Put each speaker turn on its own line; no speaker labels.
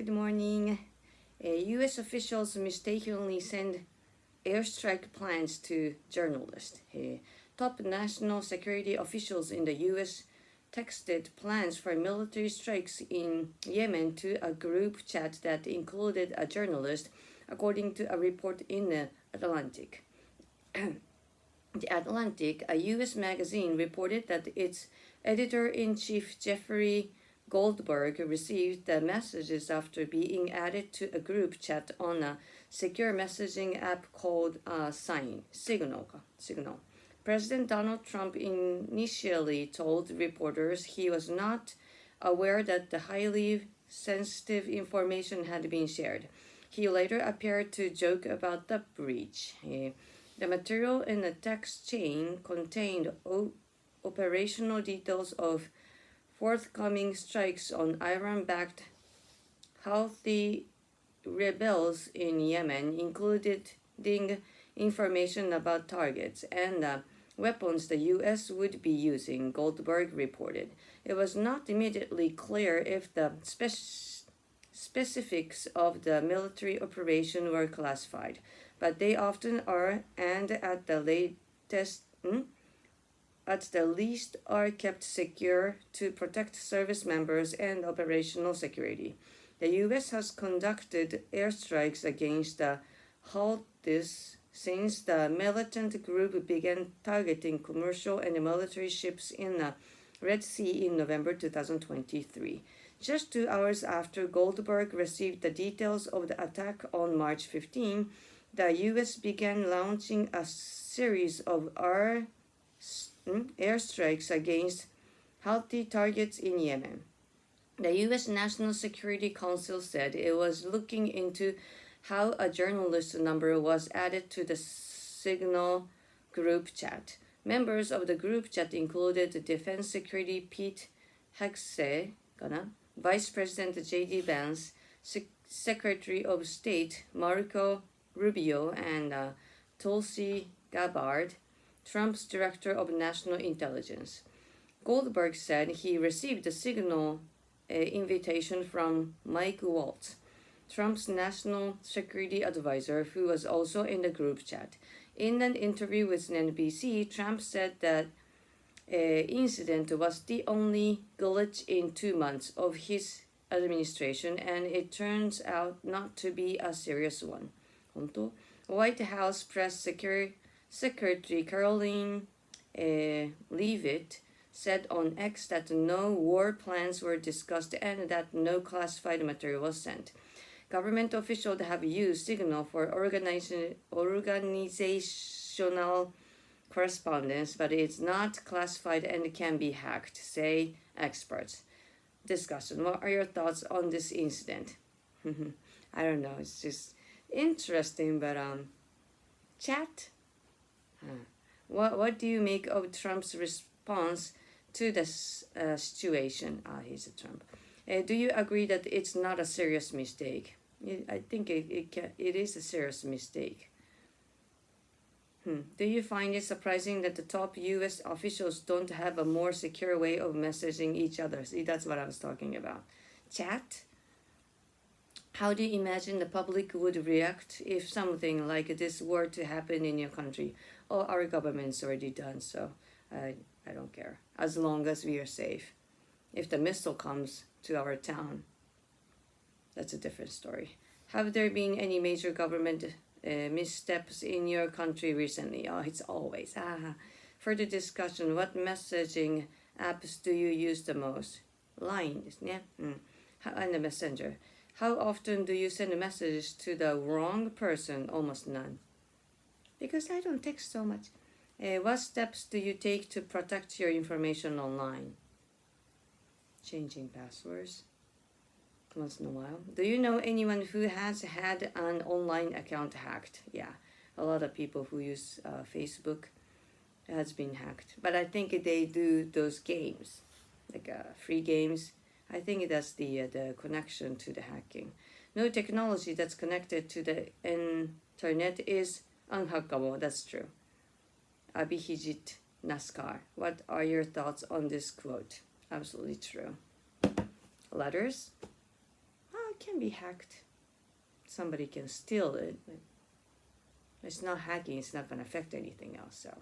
Good morning. U.S. officials mistakenly send airstrike plans to journalists. Top national security officials in the U.S. texted plans for military strikes in Yemen to a group chat that included a journalist, according to a report in the Atlantic. The Atlantic, a U.S. magazine, reported that its editor-in-chief Jeffrey Goldberg received the messages after being added to a group chat on a secure messaging app called Signal. President Donald Trump initially told reporters he was not aware that the highly sensitive information had been shared. He later appeared to joke about the breach. The material in the text chain contained operational details of forthcoming strikes on Iran-backed Houthi rebels in Yemen, including information about targets and weapons the U.S. would be using, Goldberg reported. It was not immediately clear if the specifics of the military operation were classified, but they often are, and at the least are kept secure to protect service members and operational security. The U.S. has conducted airstrikes against the Houthis since the militant group began targeting commercial and military ships in the Red Sea in November 2023. Just 2 hours after Goldberg received the details of the attack on March 15, the U.S. began launching a series of airstrikes against Houthi targets in Yemen. The U.S. National Security Council said it was looking into how a journalist number was added to the Signal group chat. Members of the group chat included Defense Secretary Pete Hegseth, Vice President J.D. Vance, Secretary of State Marco Rubio, and Tulsi Gabbard, Trump's Director of National Intelligence. Goldberg said he received the Signal invitation from Mike Waltz, Trump's national security advisor, who was also in the group chat. In an interview with NBC, Trump said that incident was the only glitch in 2 months of his administration, and it turns out not to be a serious one. White House Press Secretary Caroline Leavitt said on X that no war plans were discussed and that no classified material was sent. Government officials have used Signal for organizational correspondence, but it's not classified and can be hacked, say experts. Discussion. What are your thoughts on this incident? I don't know. It's just interesting, but chat. What do you make of Trump's response to this situation? He's a Trump. Do you agree that it's not a serious mistake? I think it is a serious mistake. Do you find it surprising that the top U.S. officials don't have a more secure way of messaging each other? See, that's what I was talking about. Chat? How do you imagine the public would react if something like this were to happen in your country? Oh, our government's already done, so I don't care. As long as we are safe. If the missile comes to our town, that's a different story. Have there been any major government missteps in your country recently? Oh, it's always. Further discussion. What messaging apps do you use the most? Line, and the Messenger. How often do you send messages to the wrong person? Almost none. Because I don't text so much. What steps do you take to protect your information online? Changing passwords once in a while. Do you know anyone who has had an online account hacked? Yeah, a lot of people who use Facebook has been hacked. But I think they do those games, like free games. I think that's the connection to the hacking. No technology that's connected to the internet is unhackable. That's true. Abhijit Naskar. What are your thoughts on this quote? Absolutely true. Letters? can be hacked. Somebody can steal it. It's not hacking. It's not going to affect anything else. So